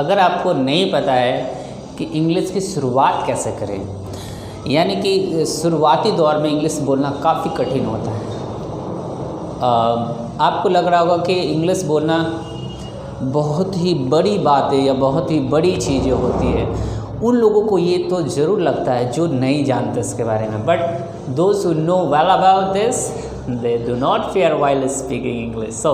अगर आपको नहीं पता है कि इंग्लिश की शुरुआत कैसे करें, यानी कि शुरुआती दौर में इंग्लिश बोलना काफ़ी कठिन होता है। आपको लग रहा होगा कि इंग्लिश बोलना बहुत ही बड़ी बात है या बहुत ही बड़ी चीज़ें होती है। उन लोगों को ये तो ज़रूर लगता है जो नहीं जानते इसके बारे में, but those who no well about this they do not fear while speaking English. So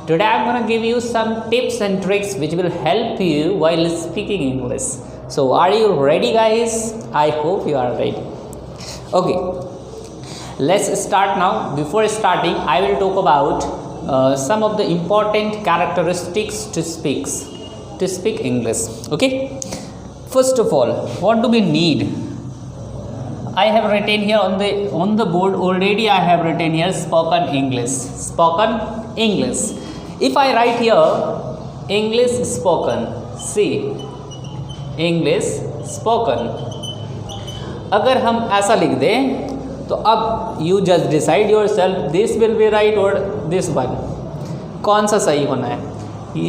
today I'm going to give you some tips and tricks which will help you while speaking English. So are you ready, guys? I hope you are ready. Okay, let's start now. Before starting, I will talk about some of the important characteristics to speak English. Okay, first of all, what do we need? I have written here on the board already. I have written here spoken English. If I write here English spoken, see English spoken, अगर हम ऐसा लिख दें तो अब you just decide yourself, this will be right or this one. कौन सा सही होना है,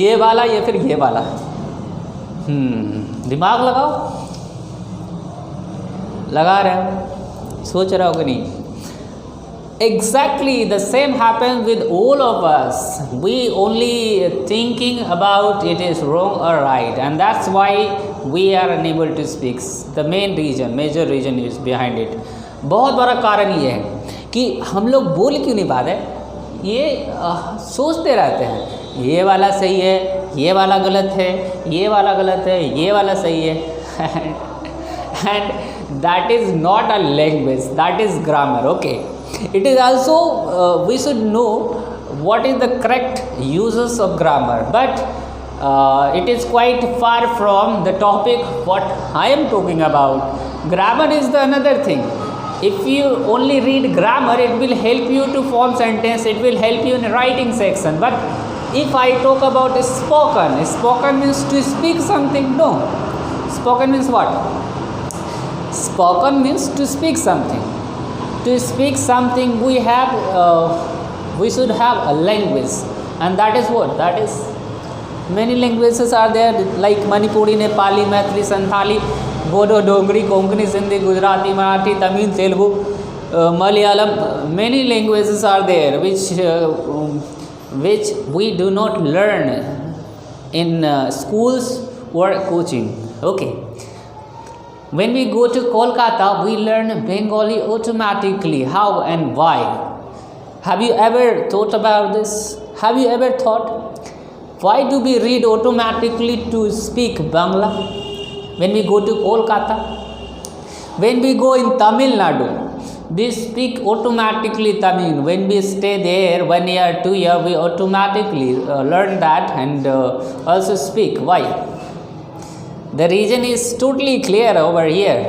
ये वाला या फिर ये वाला? दिमाग लगाओ, लगा रहे हो, सोच रहे हो कि नहीं? Exactly the same happens with all of us. We only thinking about it is wrong or right, and that's why we are unable to speak. The major reason is behind it. बहुत बड़ा कारण ये है कि हम लोग बोल क्यों नहीं पाते। ये सोचते रहते हैं ये वाला सही है, ये वाला गलत है, ये वाला गलत है, ये वाला सही है and that is not a language, that is grammar. Okay, it is also we should know what is the correct uses of grammar, but it is quite far from the topic what I am talking about. Grammar is the another thing. If you only read grammar, it will help you to form sentence, it will help you in writing section. But if I talk about spoken means to speak something. No, spoken means what? Spoken means to speak something. To speak something, we should have a language, and that is what? That is many languages are there like Manipuri, Nepali, Maithili, Santhali, Bodo, Dongri, Konkani, Sindhi, Gujarati, Marathi, Tamil, Telugu, Malayalam. Many languages are there which we do not learn in schools or coaching. Okay. When we go to Kolkata, we learn Bengali automatically. How and why? Have you ever thought about this? Have you ever thought, why do we read automatically to speak Bangla when we go to Kolkata? When we go in Tamil Nadu, we speak automatically Tamil. When we stay there 1 year, 2 years, we automatically learn that and also speak. Why? The reason is totally clear over here.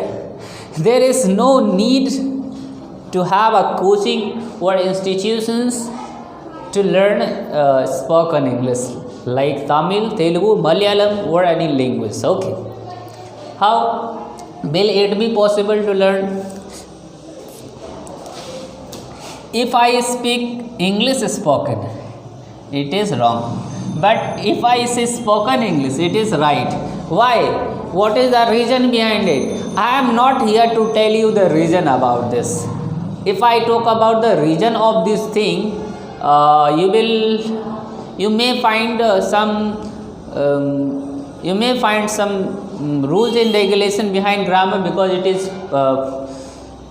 There is no need to have a coaching or institutions to learn spoken English like Tamil, Telugu, Malayalam or any language. Okay. How will it be possible to learn? If I speak English spoken, it is wrong. But if I say spoken English, it is right. Why? What is the reason behind it? I am not here to tell you the reason about this. If I talk about the reason of this thing, you may find some rules and regulation behind grammar, because it is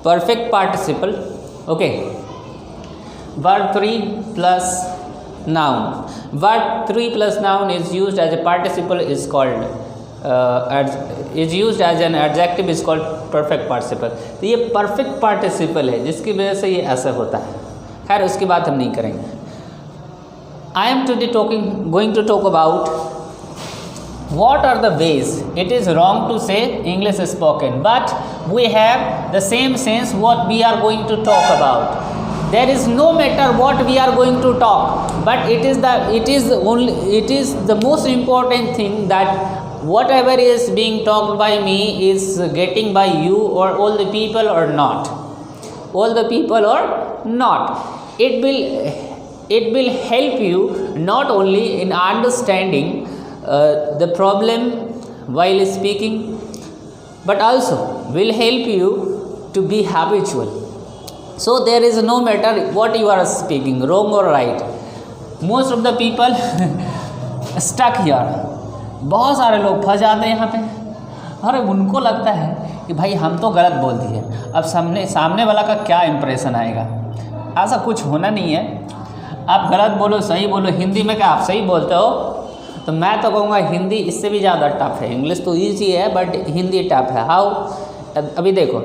perfect participle. Okay, verb 3 plus noun. Verb 3 plus noun is used as a participle is called is used as an adjective is called perfect participle. तो ये perfect participle है जिसकी वजह से ये ऐसा होता है. खैर उसकी बात हम नहीं करेंगे. I am today going to talk about what are the ways it is wrong to say English spoken, but we have the same sense what we are going to talk about. There is no matter what we are going to talk, but it is the most important thing that whatever is being talked by me is getting by you or all the people or not. All the people or not. It will help you not only in understanding the problem while speaking, but also will help you to be habitual. So there is no matter what you are speaking, wrong or right. Most of the people stuck here. बहुत सारे लोग फंस जाते हैं यहाँ पे। अरे उनको लगता है कि भाई हम तो गलत बोल दिए, अब सामने वाला का क्या इम्प्रेशन आएगा। ऐसा कुछ होना नहीं है। आप गलत बोलो सही बोलो, हिंदी में क्या आप सही बोलते हो? तो मैं तो कहूँगा हिंदी इससे भी ज़्यादा टफ है। इंग्लिश तो ईजी है बट हिंदी टफ है। हाउ? अभी देखो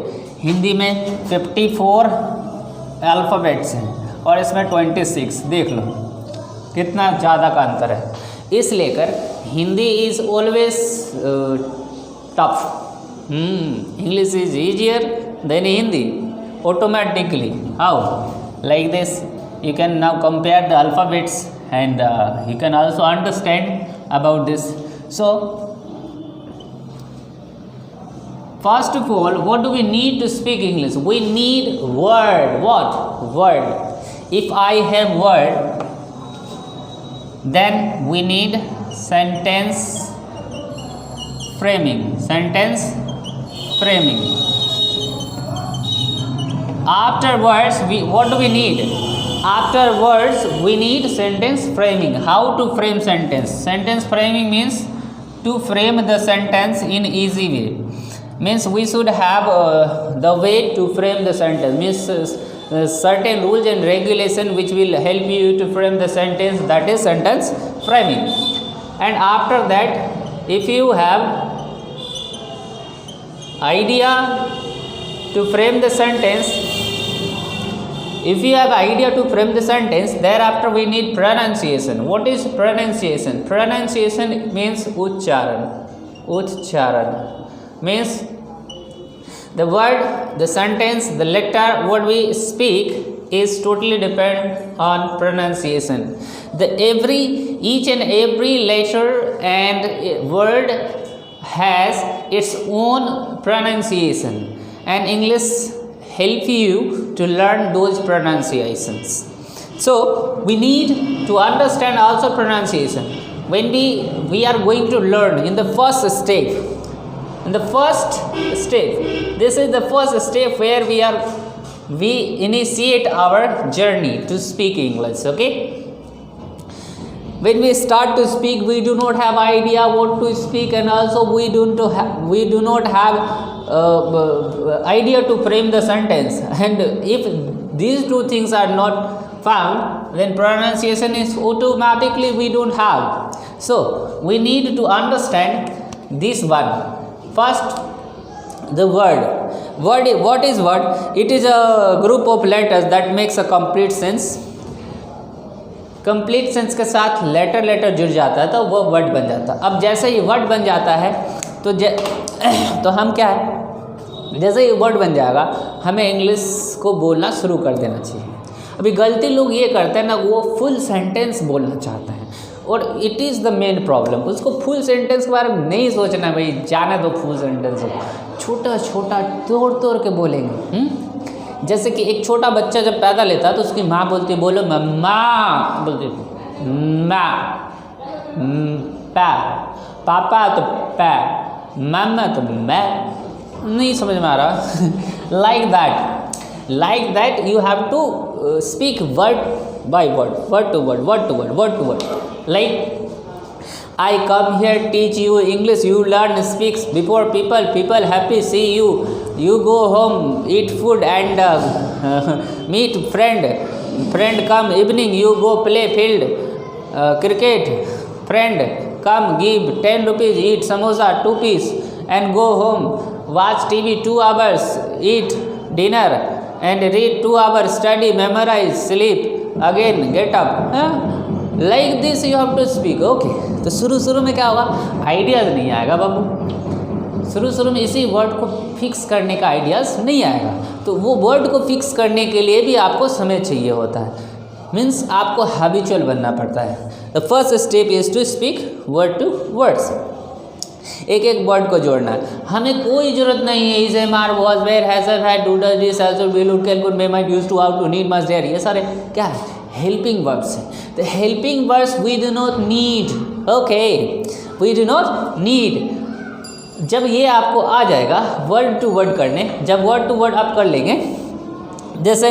हिंदी में 54 अल्फ़ाबेट्स हैं और इसमें 26। देख लो कितना ज़्यादा का अंतर है। इस लेकर Hindi is always tough. English is easier than Hindi automatically. How? Like this, you can now compare the alphabets and you can also understand about this. So first of all, what do we need to speak English? We need word. What? Word. If I have word, then we need sentence framing. Sentence framing. Afterwards, what do we need? Afterwards, we need sentence framing. How to frame sentence? Sentence framing means to frame the sentence in easy way. Means we should have the way to frame the sentence. Means certain rules and regulation which will help you to frame the sentence. That is sentence framing. And after that, if you have idea to frame the sentence, thereafter we need pronunciation. What is pronunciation? Pronunciation means uchcharan. Means the word, the sentence, the letter what we speak is totally dependent on pronunciation. Each and every letter and word has its own pronunciation, and English help you to learn those pronunciations. So we need to understand also pronunciation. When we are going to learn in the first step, this is the first step where we initiate our journey to speak English. Okay. When we start to speak, we do not have idea what to speak, and also we do not have idea to frame the sentence. And if these two things are not found, then pronunciation is automatically we don't have. So we need to understand this one. First, the word. What is word? It is a group of letters that makes a complete sense. Complete sense के साथ letter जुड़ जाता है तो वो word बन जाता है। अब जैसे ही वर्ड बन जाता है तो हम क्या है, जैसे ही वर्ड बन जाएगा हमें इंग्लिश को बोलना शुरू कर देना चाहिए। अभी गलती लोग ये करते हैं ना, वो फुल सेंटेंस बोलना चाहते हैं और it is the main problem. उसको फुल सेंटेंस के बारे में नहीं सोचना, भाई जाने दो फुल सेंटेंस, छोटा छोटा तोड़ के बोलेंगे। जैसे कि एक छोटा बच्चा जब पैदा लेता है तो उसकी माँ बोलती है बोलो मम्मा, बोलती माँ, पापा तो पा, मम्मा तो मैं, नहीं समझ में आ रहा। Like that you have to speak word by word, word to word. Like I come here teach you English, you learn speaks before people happy see you. You go home, eat food and meet friend come evening, you go play field cricket, friend come give 10 rupees, eat samosa 2 piece and go home, watch TV 2 hours, eat dinner and read 2 hours, study, memorize, sleep, again get up. Like this you have to speak. Okay. तो शुरू में क्या होगा, ideas नहीं आएगा बाबू। शुरू में इसी वर्ड को फिक्स करने का आइडियाज़ नहीं आएगा, तो वो वर्ड को फिक्स करने के लिए भी आपको समय चाहिए होता है। मीन्स आपको हैबिचुअल बनना पड़ता है। The first step is to speak word to words. एक वर्ड को जोड़ना है। हमें कोई ज़रूरत नहीं है is am are was were has had do does this has will would can could may might use to how to need must there, ये सारे क्या है, हेल्पिंग वर्ब्स हैं। The helping verbs we do not need. Okay, we do not need. जब ये आपको आ जाएगा word to word करने, जब वर्ड टू वर्ड आप कर लेंगे, जैसे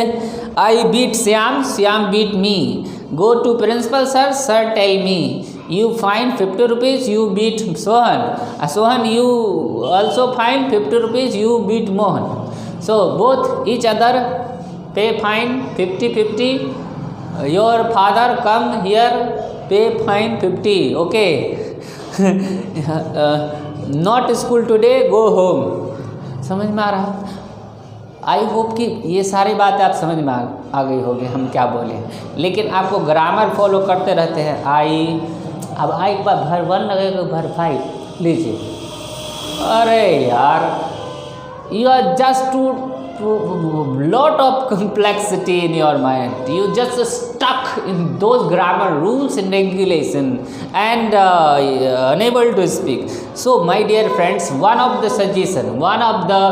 I beat Shyam, Shyam beat me, go to principal sir, sir tell me, you fine 50 rupees, you beat Sohan, Sohan you also fine 50 rupees, you beat Mohan. So both each other pay fine 50-50, your father come here pay fine 50, okay, not school today, go home. समझ में आ रहा? I hope कि ये सारी बातें आप समझ में आ गई होगी हम क्या बोले। लेकिन आपको ग्रामर फॉलो करते रहते हैं। आई, अब आई के बाद भर 1 लगेगा, भर 5 लीजिए। अरे यार, you are just to lot of complexity in your mind. You just stuck in those grammar rules and regulation and unable to speak. So my dear friends, one of the suggestion, one of the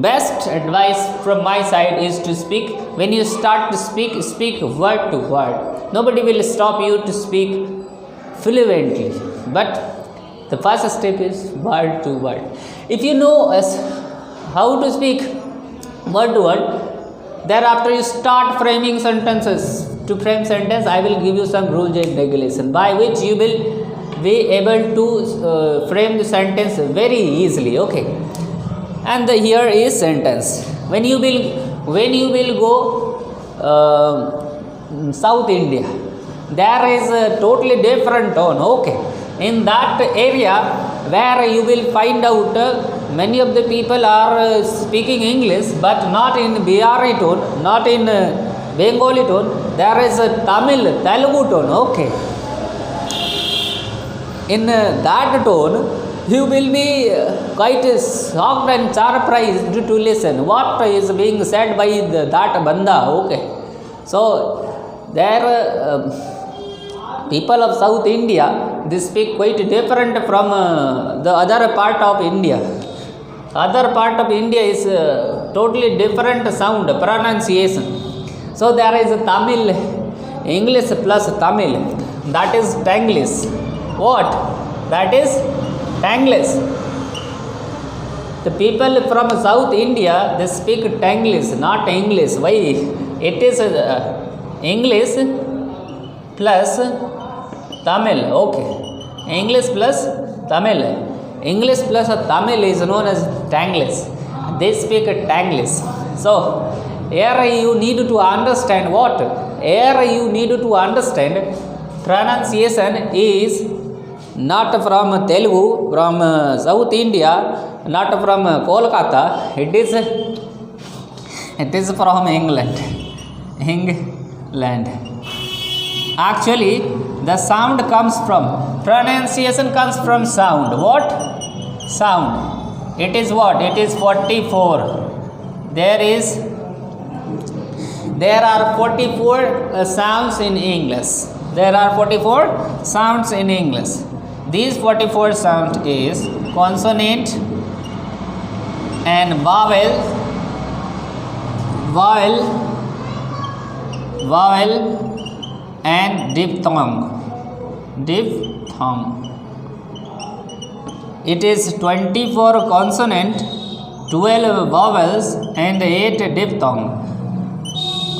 best advice from my side is to speak. When you start to speak, speak word to word. Nobody will stop you to speak fluently, but the first step is word to word. If you know how to speak word to word, thereafter you start framing sentences. To frame sentence, I will give you some rules and regulation by which you will be able to frame the sentence very easily, okay. And here is sentence. When you will go South India, there is a totally different tone, okay. In that area where you will find out many of the people are speaking English, but not in Bihari tone, not in Bengali tone. There is a Tamil, Telugu tone, okay. In that tone, you will be quite shocked and surprised to listen what is being said by that banda, okay. So there people of South India, they speak quite different from the other part of India. Other part of India is totally different sound, pronunciation. So there is a Tamil, English plus Tamil, that is Tanglish. What? That is Tanglish. The people from South India, they speak Tanglish, not English. Why? It is English plus Tamil, okay. English plus Tamil. English plus Tamil is known as Tanglish. They speak Tanglish. So here you need to understand what? Here you need to understand pronunciation is not from Telugu, from South India, not from Kolkata. It is from England. England. Actually, the sound comes from, pronunciation comes from sound. What? Sound. It is what? It is 44. There are 44 sounds in English. There are 44 sounds in English. These 44 sounds is consonant and vowel, and diphthong. It is 24 consonant, 12 vowels and 8 diphthong.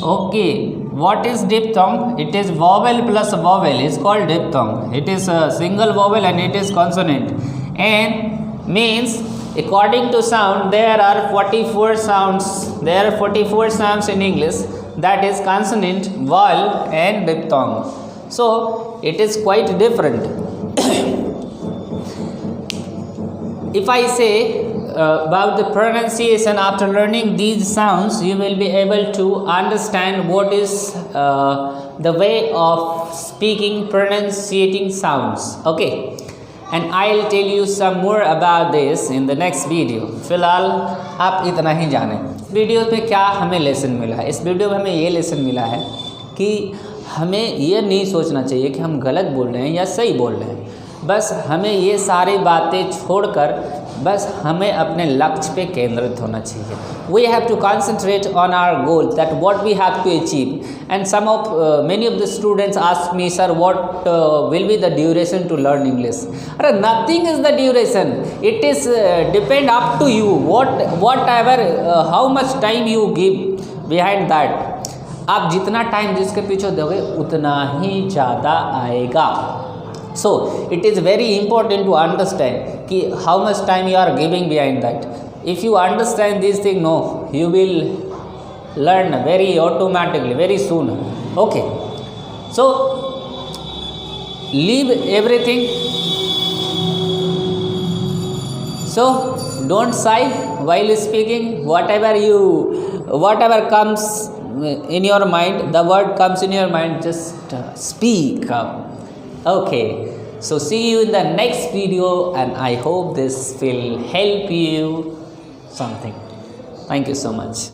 Okay, what is diphthong? It is vowel plus vowel is called diphthong. It is a single vowel and it is consonant, and means according to sound there are 44 sounds. There are 44 sounds in English, that is consonant, vowel and diphthong. So it is quite different. If I say about the pronunciation, after learning these sounds you will be able to understand what is the way of speaking, pronunciating sounds, okay. And I'll tell you some more about this in the next video. फिलहाल आप इतना ही जानें video में क्या हमें lesson मिला है। इस वीडियो में हमें ये लेसन मिला है कि हमें ये नहीं सोचना चाहिए कि हम गलत बोल रहे हैं या सही बोल रहे हैं। बस हमें ये सारी बातें छोड़कर बस हमें अपने लक्ष्य पे केंद्रित होना चाहिए. We have to concentrate on our goal, that what we have to achieve. And many of the students ask me, sir, what will be the duration to learn English? Nothing is the duration. It is depend up to you. Whatever how much time you give behind that. आप जितना time जिसके पीछे दोगे उतना ही ज़्यादा आएगा. So it is very important to understand कि how much time you are giving behind that. If you understand this thing, no, you will learn very automatically, very soon. Okay. So leave everything. So don't sigh while speaking. Whatever comes in your mind, the word comes in your mind, just speak. Okay, so see you in the next video, and I hope this will help you something. Thank you so much.